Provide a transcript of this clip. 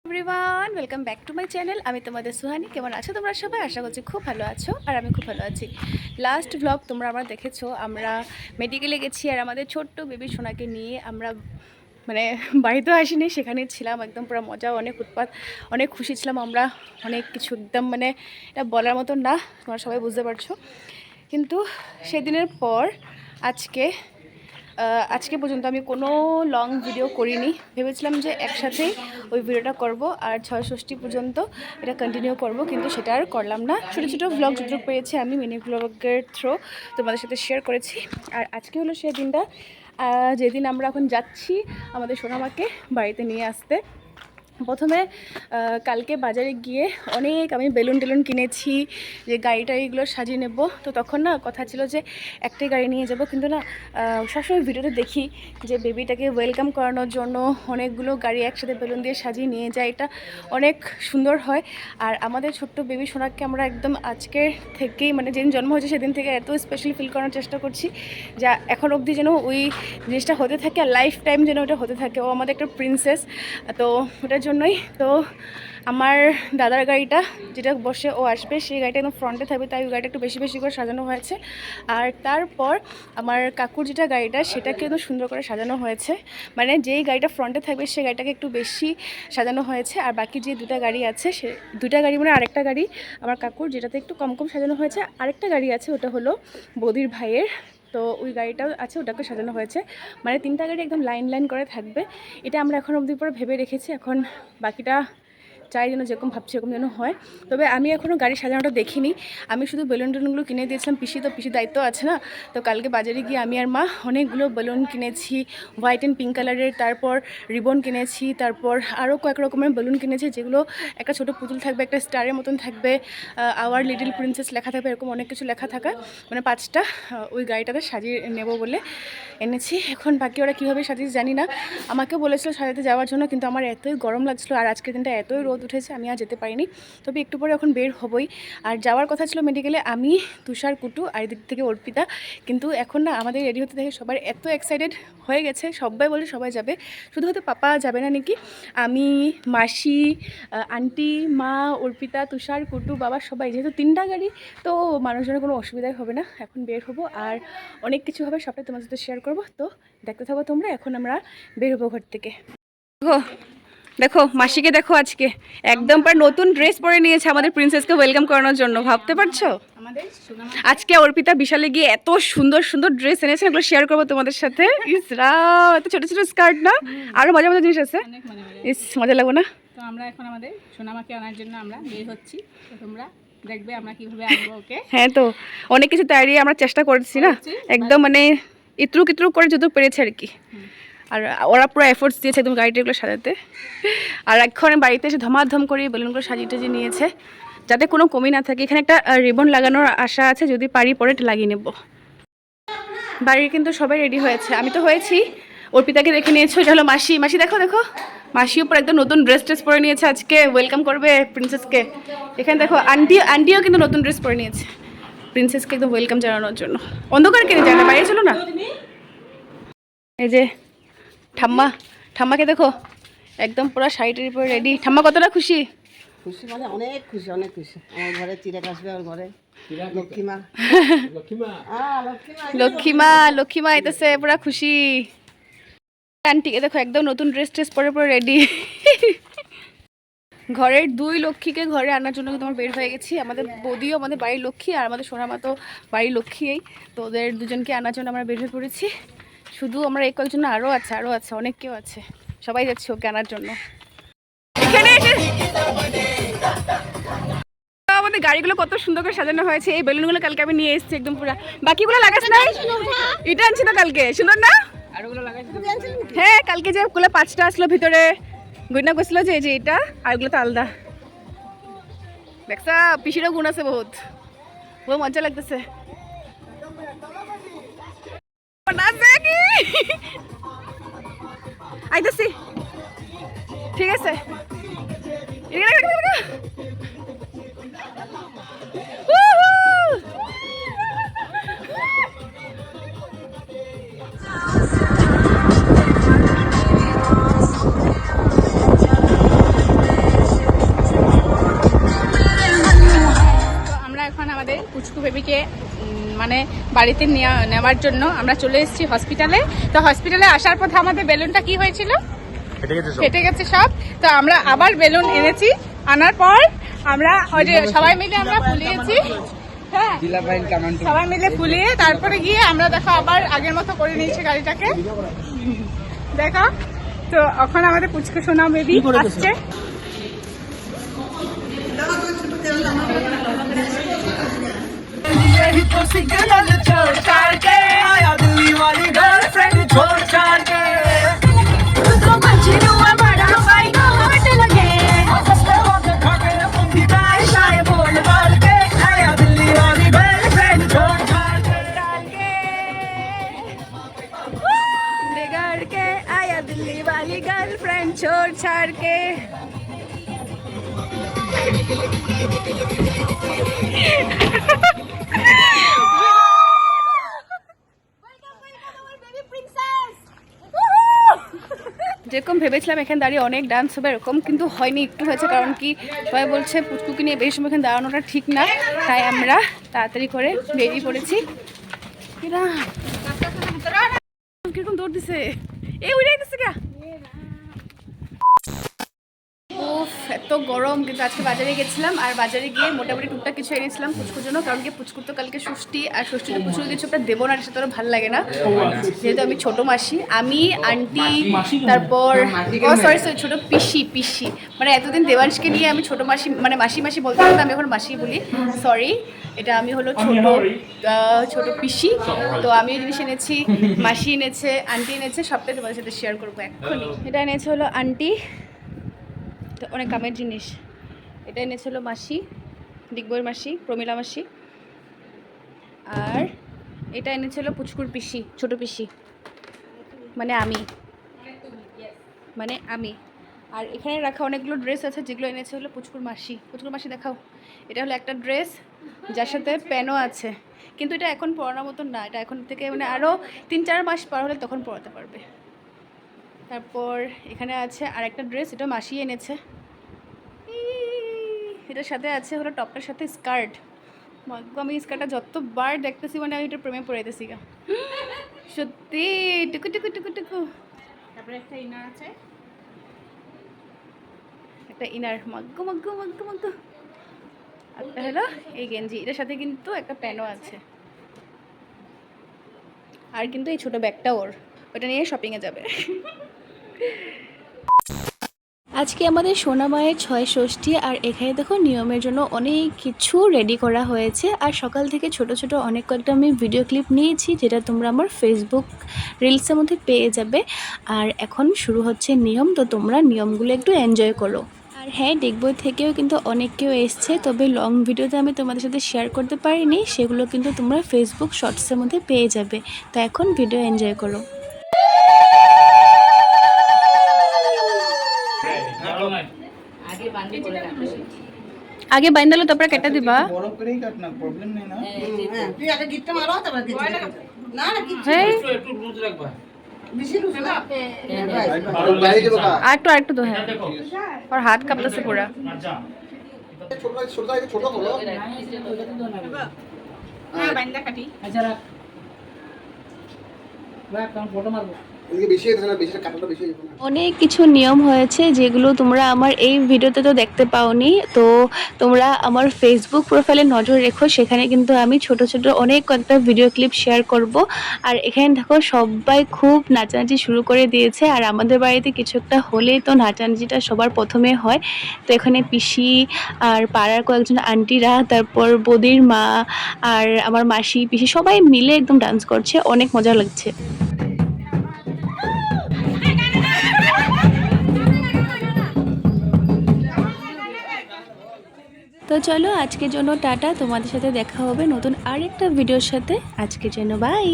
Everyone welcome back to my channel. আমি তোমাদের সুহানি। কেমন আছো তোমরা সবাই? আশা করছি খুব ভালো আছো আর আমি খুব ভালো আছি। লাস্ট ব্লগ তোমরা আমরা দেখেছো, আমরা মেডিকেলে গেছি আর আমাদের ছোট্ট বেবি সোনাকে নিয়ে আমরা বাড়িতেও আসিনি, সেখানে ছিলাম। একদম পুরো মজা, অনেক উৎপাত, অনেক খুশি ছিলাম আমরা, অনেক কিছু একদম এটা বলার মতন না, তোমরা সবাই বুঝতে পারছো। কিন্তু সেদিনের পর আজকে পর্যন্ত আমি কোনো লং ভিডিও করিনি। ভেবেছিলাম যে একসাথেই ওই ভিডিওটা করব আর 6 ষষ্ঠী পর্যন্ত এটা কন্টিনিউ করব, কিন্তু সেটা আর করলাম না। ছোটো ছোটো ভ্লগ যতটুকু পেয়েছি আমি মিনি ভ্লগের থ্রু তোমাদের সাথে শেয়ার করেছি। আর আজকে হলো সেই দিনটা যেদিন আমরা এখন যাচ্ছি আমাদের সোনামাকে বাড়িতে নিয়ে আসতে। প্রথমে কালকে বাজারে গিয়ে আমি বেলুন টেলুন কিনেছি, যে গাড়িটাড়িগুলো সাজিয়ে নেব। তো তখন না কথা ছিল যে একটাই গাড়ি নিয়ে যাব, কিন্তু না সবসময় ভিডিওতে দেখি যে বেবিটাকে ওয়েলকাম করানোর জন্য অনেকগুলো গাড়ি একসাথে বেলুন দিয়ে সাজিয়ে নিয়ে যায়, এটা অনেক সুন্দর হয়। আর আমাদের ছোট্ট বেবি সোনাকে আমরা একদম আজকের থেকেই যেদিন জন্ম হয়েছে সেদিন থেকে এত স্পেশালি ফিল করানোর চেষ্টা করছি, যা এখন অবধি যেন ওই জিনিসটা হতে থাকে আর লাইফ টাইম যেন ওটা হতে থাকে। ও আমাদের একটা প্রিন্সেস, তো ওটার জন্যই তো আমার দাদার গাড়িটা যেটা বসে ও আসবে সেই গাড়িটা একদম ফ্রন্টে থাকবে, তাই ওই গাড়িটা একটু বেশি বেশি করে সাজানো হয়েছে। আর তারপর আমার কাকুর যেটা গাড়িটা সেটাকে একদম সুন্দর করে সাজানো হয়েছে, যেই গাড়িটা ফ্রন্টে থাকবে সেই গাড়িটাকে একটু বেশি সাজানো হয়েছে। আর বাকি যে দুটা গাড়ি আছে সে দুটা গাড়ি আরেকটা গাড়ি আমার কাকুর যেটাতে একটু কম কম সাজানো হয়েছে, আরেকটা গাড়ি আছে ওটা হলো বৌদির ভাইয়ের, তো ওই গাড়িটাও আছে, ওটাকে সাজানো হয়েছে। তিনটা গাড়ি একদম লাইন লাইন করে থাকবে। এটা আমরা এখন অবধি পরে ভেবে রেখেছি, এখন বাকিটা চাই যেন যেরকম ভাবছি এরকম যেন হয়। তবে আমি এখনও গাড়ি সাজানোটা দেখিনি, আমি শুধু বেলুন টেলুনগুলো কিনে দিয়েছিলাম। পিসির দায়িত্ব আছে না, তো কালকে বাজারে গিয়ে আমি আর মা অনেকগুলো বেলুন কিনেছি, হোয়াইট অ্যান্ড পিঙ্ক কালারের, তারপর রিবন কিনেছি, তারপর আরও কয়েক রকমের বেলুন কিনেছি, যেগুলো একটা ছোটো পুতুল থাকবে, একটা স্টারের মতন থাকবে, আওয়ার লিটল প্রিন্সেস লেখা থাকবে, এরকম অনেক কিছু লেখা থাকা, 5টা ওই গাড়িটাতে সাজিয়ে নেব বলে এনেছি। এখন বাকি ওরা কীভাবে সাজিয়েছে জানি না, আমাকেও বলেছিল সাজাতে যাওয়ার জন্য, কিন্তু আমার এতই গরম লাগছিলো আর আজকের দিনটা এতই রোদ উঠেছে আমি আর যেতে পারিনি। তবে একটু পরে এখন বের হবই। আর যাওয়ার কথা ছিল মেডিকেলে আমি, তুষার, কুটু আর দিক থেকে অর্পিতা, কিন্তু এখন না আমাদের রেডি হতে দেখে সবার এত এক্সাইটেড হয়ে গেছে, সবাই বলে সবাই যাবে, শুধু হয়তো পাপা যাবে না নাকি। আমি, মাসি, আন্টি, মা, অর্পিতা, তুষার, কুটু, বাবা সবাই, যেহেতু 3টা গাড়ি তো মানুষজনের কোনো অসুবিধাই হবে না। এখন বের হবো আর অনেক কিছু হবে, সবটাই তোমার সাথে শেয়ার করবো, তো দেখতে থাকো তোমরা। এখন আমরা বের হবো ঘর থেকে। দেখো মাসিকে দেখো, আজকে একদম নতুন ড্রেস পরে নিয়েছে আমাদের প্রিন্সেসকে ওয়েলকাম করানোর জন্য, ভাবতে পারছো? আজকে অর্পিতা বিশালে গিয়ে এত সুন্দর সুন্দর ড্রেস এনেছে, এগুলো শেয়ার করবো তোমাদের সাথে। এত ছোট ছোট স্কার্ট না, আরো মজা মজা জিনিস আছে, মজা লাগবে না? তো আমরা এখন আমাদের সোনামাকে আনার জন্য আমরা বের হচ্ছি, তো তোমরা দেখবে আমরা কিভাবে আনবো ওকে। হ্যাঁ, তো অনেক কিছু তৈরি আমরা চেষ্টা করছি না, একদম ইত্রু কিত্রু করে যতটুকু পেরেছে আর কি। আর ওরা পুরো এফোর্টস দিয়েছে একদম গাড়িটাগুলো সাজাতে। আর এখন বাড়িতে এসে ধমাধম করে বেলুনগুলো সাজিয়ে টাজিয়ে নিয়েছে, যাতে কোনো কমি না থাকে। এখানে একটা রিবন লাগানোর আশা আছে, যদি পারি পরে এটা লাগিয়ে নেব। বাড়ির কিন্তু সবাই রেডি হয়েছে, আমি তো হয়েছি। অর্পিতাকে দেখে নিয়েছো, এটা হলো মাসি। মাসি দেখো দেখো, মাসিও পরে একদম নতুন ড্রেস পরে নিয়েছে, আজকে ওয়েলকাম করবে প্রিন্সেসকে। এখানে দেখো আন্টিও কিন্তু নতুন ড্রেস পরে নিয়েছে প্রিন্সেসকে একদম ওয়েলকাম জানানোর জন্য। অন্ধকার কিনে যায় না, বাইরে ছিল না। এই যে ঠাম্মাকে দেখো একদম পুরো শাড়িটির উপরে রেডি। ঠাম্মা কতটা খুশি? খুশি অনেক খুশি, অনেক খুশি। আমার ঘরে চিরাগ আসবে, আমার ঘরে লক্ষ্মীমা আইতেছে, পুরা খুশি। আন্টিকে দেখো একদম নতুন ড্রেস পরে রেডি। ঘরের 2 লক্ষ্মীকে ঘরে আনার জন্য তোমার বের হয়ে গেছি। আমাদের বৌদিও আমাদের বাড়ির লক্ষ্মী, আর আমাদের সোনামা তো বাড়ির লক্ষ্মীই, তো ওদের দুজনকে আনার জন্য আমরা বের হয়ে পড়েছি। শুধু আমরা এই কয়েকজন, আরও আছে অনেক কেউ আছে, সবাই যাচ্ছে ওকে আনার জন্য। এখানে আমাদের গাড়িগুলো কত সুন্দর করে সাজানো হয়েছে, এই বেলুনগুলো কালকে আমি নিয়ে এসেছি একদম পুরা। বাকিগুলো লাগাস না, এটা আনছি তো কালকে, সুন্দর না? হ্যাঁ, কালকে যে 5টা আসলো ভিতরে, গুণা করছিল যে এটা, আর ওগুলো তো আলাদা। দেখছা পিসিরও গুণ আছে বহুত মজা লাগতেছে। আইতেছি, ঠিক আছে। মানে বাড়িতে নেওয়ার জন্য আমরা চলে এসেছি হসপিটালে। তো হসপিটালে আসার পথে আমাদের বেলুনটা কি হয়েছিল, ফেটে গেছে সব। তো আমরা আবার বেলুন এনেছি, আনার পর আমরা ওই যে সবাই মিলে আমরা ফুলিয়েছি, হ্যাঁ সবাই মিলে ফুলিয়ে তারপরে গিয়ে আমরা দেখো আবার আগের মতো করে নিয়েছি গাড়িটাকে, দেখো। তো এখন আমাদের পুচকু সোনা বেবি আসছে। दिल्ली वाली गर्लफ्रेंड छोड़ छाड़ के যেরকম ভেবেছিলাম এখানে দাঁড়িয়ে অনেক ডান্স হবে এরকম কিন্তু হয়নি, একটু হয়েছে। কারণ কি সবাই বলছে পুচকুকে নিয়ে বেশি সময় এখানে দাঁড়ানোটা ঠিক না, তাই আমরা তাড়াতাড়ি করে বেরিয়ে পড়েছি। কিরকম দৌড় দিছে, এই উড়ে দিচ্ছে কে? উফ এত গরম। কিন্তু আজকে বাজারে গেছিলাম আর বাজারে গিয়ে মোটামুটি টুকটাক কিছু এনেছিলাম পুচকুর জন্য। কারণ কি পুচকুর তো কালকে ষষ্ঠী, আর ষষ্ঠীতে পুচকুর কিছু একটা দেবো না, সেটা তো ভালো লাগে না। যেহেতু আমি ছোট মাসি, আমি আন্টি, তারপর সরি ছোট পিসি মানে এতদিন দেবাংশকে নিয়ে আমি ছোট মাসি মানে মাসি বলতে বলতে আমি এখন মাসি বলি, সরি। এটা আমি হলো ছোট পিসি। তো আমিও জিনিস এনেছি, মাসি এনেছে, আন্টি এনেছে, সবটাই তোমাদের সাথে শেয়ার করবো এক্ষুনি। এটা এনেছে হলো আন্টি, অনেক কামের জিনিস। এটা এনেছিল মাসি, দিগ্বইয়ের মাসি, প্রমিলা মাসি। আর এটা এনেছিল পুচকুর পিসি, ছোট পিসি মানে আমি। আর এখানে রাখা অনেকগুলো ড্রেস আছে যেগুলো এনেছে হলো পুচকুর মাসি। পুচকুর মাসি দেখাও, এটা হলো একটা ড্রেস যার সাথে প্যানও আছে, কিন্তু এটা এখন পরানোর মতন না। এটা এখন থেকে মানে আরও 3-4 মাস পার হলে তখন পরাতে পারবে। তারপর এখানে আছে আর একটা ড্রেস, এটা মাসি এনেছে। এটার সাথে আছে হলো টপটার সাথে স্কার্ট। আমি স্কার্টটা যতবার দেখতেছি মানে আমি এটার প্রেমে পড়ে যেতেছি গা, সত্যি। টুকু টুকু টুকু টুকু। তারপরে একটা ইনার আছে, একটা ইনার মগ্গু। একটা হলো এই গেঞ্জি, এটার সাথে কিন্তু একটা প্যানও আছে। আর কিন্তু এই ছোট ব্যাগটা ওটা নিয়ে শপিংয়ে যাবে। আজকে আমাদের সোনা মায়ের 6 ষষ্ঠী, আর এখানে দেখো নিয়মের জন্য অনেক কিছু রেডি করা হয়েছে। আর সকাল থেকে ছোট অনেক কয়েকটা আমি ভিডিও ক্লিপ নিয়েছি, যেটা তোমরা আমার ফেসবুক রিলসের মধ্যে পেয়ে যাবে। আর এখন শুরু হচ্ছে নিয়ম, তো তোমরা নিয়মগুলো একটু এনজয় করো। আর হ্যাঁ, ডিগবই থেকেও কিন্তু অনেক কেউ এসছে, তবে লং ভিডিওতে আমি তোমাদের সাথে শেয়ার করতে পারিনি, সেগুলো কিন্তু তোমরা ফেসবুক শর্টসের মধ্যে পেয়ে যাবে। তো এখন ভিডিও এনজয় করো। আগে বাইন্দালো তারপরে কেটে দিবা। বড় করেই কাট না, প্রবলেম নেই না। তুই আগে গিটটা মারো, তারপর গিটটা না কি একটু লুজ রাখবা। বেশি লুজ না। আর একটু দো, হ্যাঁ। আর হাত কাঁপতেছে পুরা। ছোট করো। হ্যাঁ বাইন্দা কাটি। আচ্ছা রাখ কারণ ফটো মারবো। অনেক কিছু নিয়ম হয়েছে যেগুলো তোমরা আমার এই ভিডিওতে তো দেখতে পাওনি। তো তোমরা আমার ফেসবুক প্রোফাইলে নজর রেখো, সেখানে কিন্তু আমি ছোট অনেক কয়েকটা ভিডিও ক্লিপ শেয়ার করব। আর এখানে দেখো সবাই খুব নাচানাচি শুরু করে দিয়েছে। আর আমাদের বাড়িতে কিছু একটা হলেই তো নাচানাচিটা সবার প্রথমে হয়। তো এখানে পিসি আর পাড়ার কয়েকজন আন্টিরা, তারপর বৌদির মা আর আমার মাসি পিসি সবাই মিলে একদম ডান্স করছে, অনেক মজা লাগছে। তো চলো আজকের জন্য টাটা, তোমাদের সাথে দেখা হবে নতুন আরেকটা ভিডিওর সাথে। আজকের জন্য বাই।